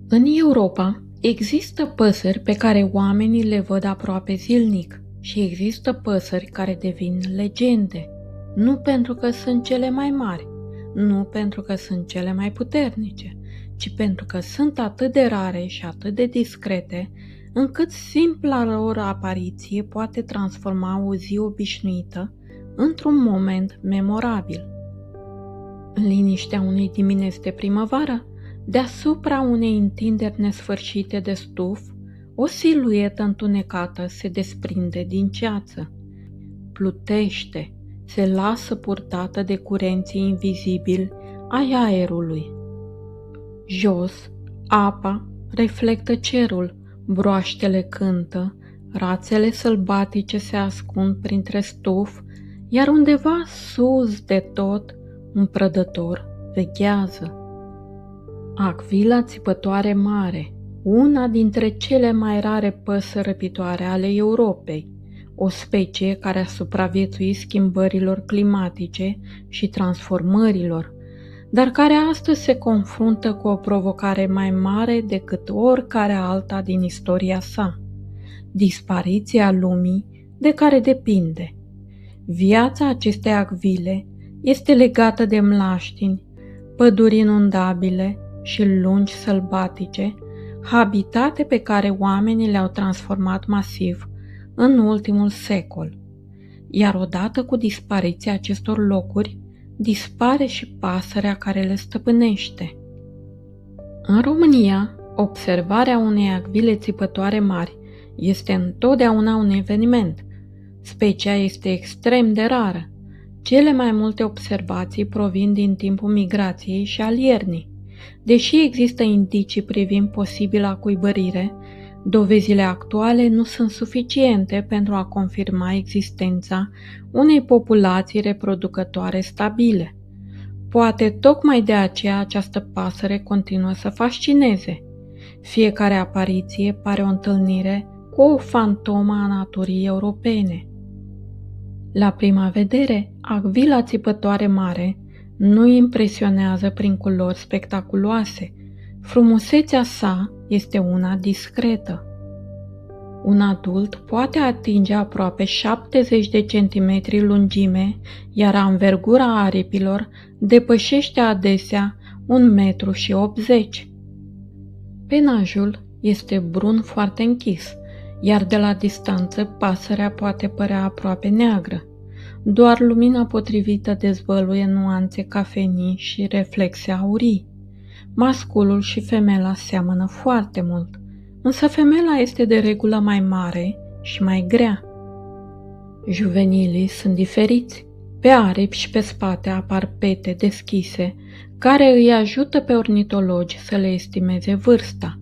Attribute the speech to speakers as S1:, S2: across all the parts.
S1: În Europa există păsări pe care oamenii le văd aproape zilnic și există păsări care devin legende, nu pentru că sunt cele mai mari, nu pentru că sunt cele mai puternice, ci pentru că sunt atât de rare și atât de discrete, încât simpla lor apariție poate transforma o zi obișnuită într-un moment memorabil. În liniștea unei dimineți de primăvară, deasupra unei întinderi nesfârșite de stuf, o siluetă întunecată se desprinde din ceață. Plutește, se lasă purtată de curenții invizibili ai aerului. Jos, apa reflectă cerul, broaștele cântă, rațele sălbatice se ascund printre stuf, iar undeva sus de tot, un prădător veghează. Acvila țipătoare mare, una dintre cele mai rare păsări răpitoare ale Europei, o specie care a supraviețuit schimbărilor climatice și transformărilor, dar care astăzi se confruntă cu o provocare mai mare decât oricare alta din istoria sa, dispariția lumii de care depinde. Viața acestei acvile este legată de mlaștini, păduri inundabile și lungi sălbatice, habitate pe care oamenii le-au transformat masiv în ultimul secol. Iar odată cu dispariția acestor locuri, dispare și pasărea care le stăpânește. În România, observarea unei acvile țipătoare mari este întotdeauna un eveniment. Specia este extrem de rară. Cele mai multe observații provin din timpul migrației și al iernii. Deși există indicii privind posibila cuibărire, dovezile actuale nu sunt suficiente pentru a confirma existența unei populații reproducătoare stabile. Poate tocmai de aceea această pasăre continuă să fascineze. Fiecare apariție pare o întâlnire cu o fantomă a naturii europene. La prima vedere, acvila țipătoare mare nu impresionează prin culori spectaculoase. Frumusețea sa este una discretă. Un adult poate atinge aproape 70 de centimetri lungime, iar anvergura aripilor depășește adesea 1,80 m. Penajul este brun foarte închis, iar de la distanță pasărea poate părea aproape neagră. Doar lumina potrivită dezvăluie nuanțe cafenii și reflexe aurii. Masculul și femela seamănă foarte mult, însă femela este de regulă mai mare și mai grea. Juvenilii sunt diferiți. Pe aripi și pe spate apar pete deschise, care îi ajută pe ornitologi să le estimeze vârsta.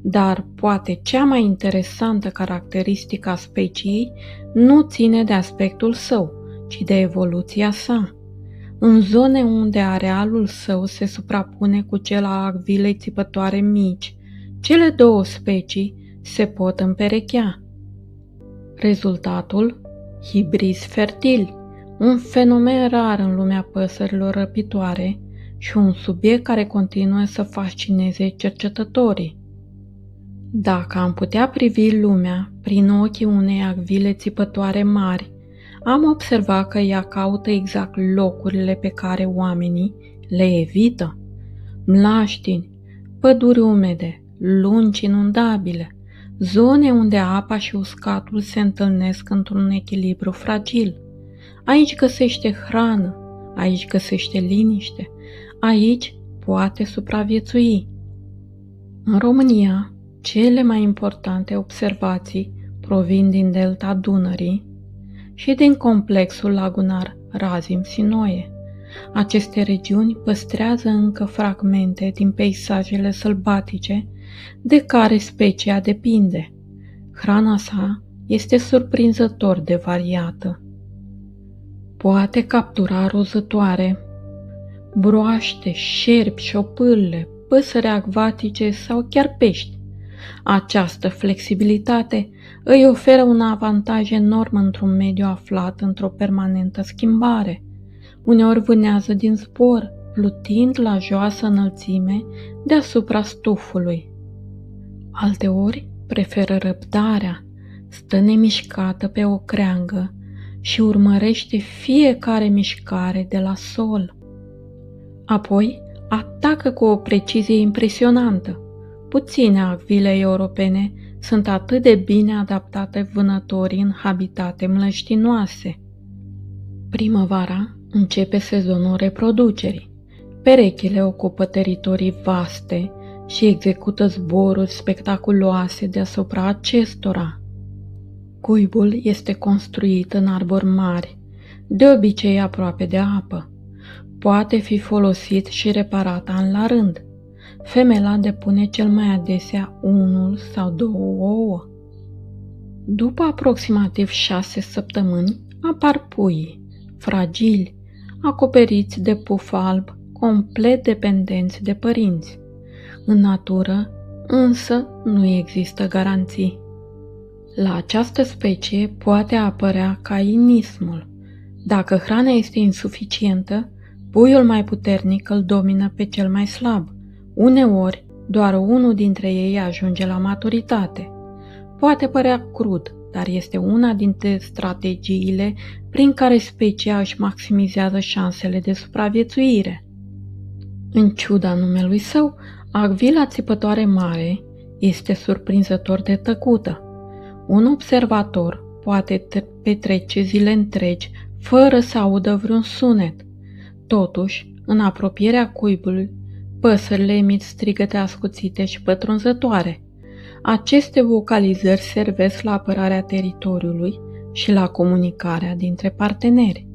S1: Dar poate cea mai interesantă caracteristică a speciei nu ține de aspectul său, ci de evoluția sa. În zone unde arealul său se suprapune cu cel al acvilei țipătoare mici, cele două specii se pot împerechea. Rezultatul? Hibrizi fertili, un fenomen rar în lumea păsărilor răpitoare și un subiect care continuă să fascineze cercetătorii. Dacă am putea privi lumea prin ochii unei acvile țipătoare mari, am observat că ea caută exact locurile pe care oamenii le evită. Mlaștini, păduri umede, lungi inundabile, zone unde apa și uscatul se întâlnesc într-un echilibru fragil. Aici găsește hrană, aici găsește liniște, aici poate supraviețui. În România, cele mai importante observații provin din delta Dunării și din complexul lagunar Razim-Sinoie. Aceste regiuni păstrează încă fragmente din peisajele sălbatice de care specia depinde. Hrana sa este surprinzător de variată. Poate captura rozătoare, broaște, șerpi, șopârle, păsări acvatice sau chiar pești. Această flexibilitate îi oferă un avantaj enorm într-un mediu aflat într-o permanentă schimbare. Uneori vânează din zbor, plutind la joasă înălțime deasupra stufului. Alteori preferă răbdarea, stă nemișcată pe o creangă și urmărește fiecare mișcare de la sol. Apoi atacă cu o precizie impresionantă. Puține acvile europene sunt atât de bine adaptate vânătorii în habitate mlăștinoase. Primăvara începe sezonul reproducerii. Perechile ocupă teritorii vaste și execută zboruri spectaculoase deasupra acestora. Cuibul este construit în arbori mari, de obicei aproape de apă. Poate fi folosit și reparat an la rând. Femela depune cel mai adesea 1 sau 2 ouă. După aproximativ 6 săptămâni apar puii, fragili, acoperiți de puf alb, complet dependenți de părinți. În natură, însă, nu există garanții. La această specie poate apărea cainismul. Dacă hrana este insuficientă, puiul mai puternic îl domină pe cel mai slab. Uneori, doar unul dintre ei ajunge la maturitate. Poate părea crud, dar este una dintre strategiile prin care specia își maximizează șansele de supraviețuire. În ciuda numelui său, acvila țipătoare mare este surprinzător de tăcută. Un observator poate petrece zile întregi fără să audă vreun sunet. Totuși, în apropierea cuibului, păsările emit strigăte ascuțite și pătrunzătoare. Aceste vocalizări servesc la apărarea teritoriului și la comunicarea dintre parteneri.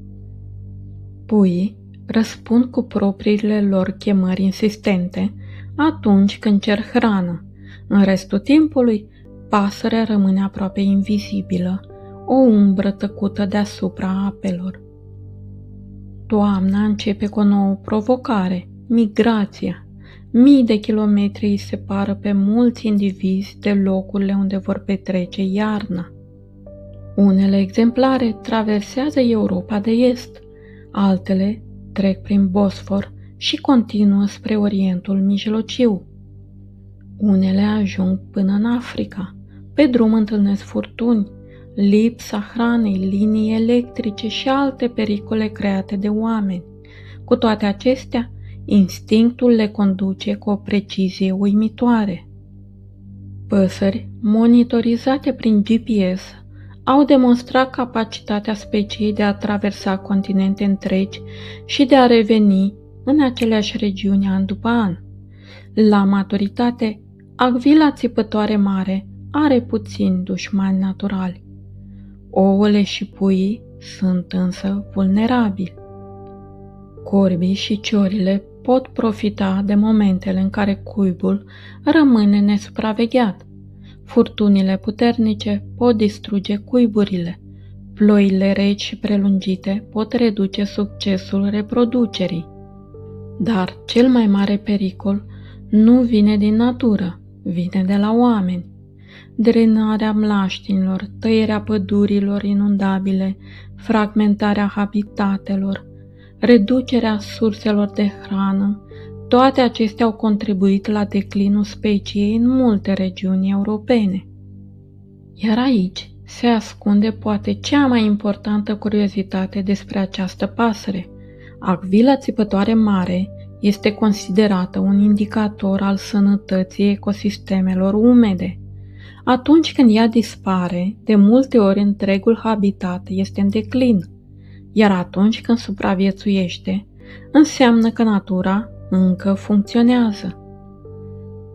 S1: Puii răspund cu propriile lor chemări insistente atunci când cer hrană. În restul timpului, pasărea rămâne aproape invizibilă, o umbră tăcută deasupra apelor. Toamna începe cu o nouă provocare, migrația. Mii de kilometri îi separă pe mulți indivizi de locurile unde vor petrece iarna. Unele exemplare traversează Europa de Est, altele trec prin Bosfor și continuă spre Orientul Mijlociu. Unele ajung până în Africa. Pe drum întâlnesc furtuni, lipsa hranei, linii electrice și alte pericole create de oameni. Cu toate acestea, instinctul le conduce cu o precizie uimitoare. Păsări monitorizate prin GPS au demonstrat capacitatea speciei de a traversa continente întregi și de a reveni în aceleași regiuni an după an. La maturitate, acvila țipătoare mare are puțini dușmani naturali. Ouăle și puii sunt însă vulnerabili. Corbii și ciorile pot profita de momentele în care cuibul rămâne nesupravegheat. Furtunile puternice pot distruge cuiburile. Ploile reci și prelungite pot reduce succesul reproducerii. Dar cel mai mare pericol nu vine din natură, vine de la oameni. Drenarea mlaștinilor, tăierea pădurilor inundabile, fragmentarea habitatelor, reducerea surselor de hrană, toate acestea au contribuit la declinul speciei în multe regiuni europene. Iar aici se ascunde poate cea mai importantă curiozitate despre această pasăre. Acvila țipătoare mare este considerată un indicator al sănătății ecosistemelor umede. Atunci când ea dispare, de multe ori întregul habitat este în declin, iar atunci când supraviețuiește, înseamnă că natura încă funcționează.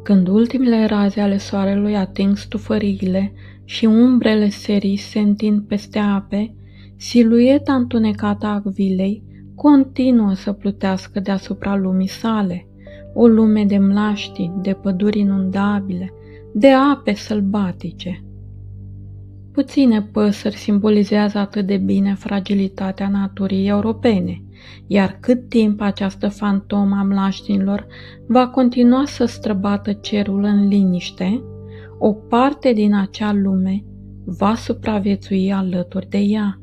S1: Când ultimele raze ale soarelui ating stufăriile și umbrele serii se întind peste ape, silueta întunecată a acvilei continuă să plutească deasupra lumii sale, o lume de mlaștini, de păduri inundabile, de ape sălbatice. Puține păsări simbolizează atât de bine fragilitatea naturii europene, iar cât timp această fantomă a mlaștinilor va continua să străbată cerul în liniște, o parte din acea lume va supraviețui alături de ea.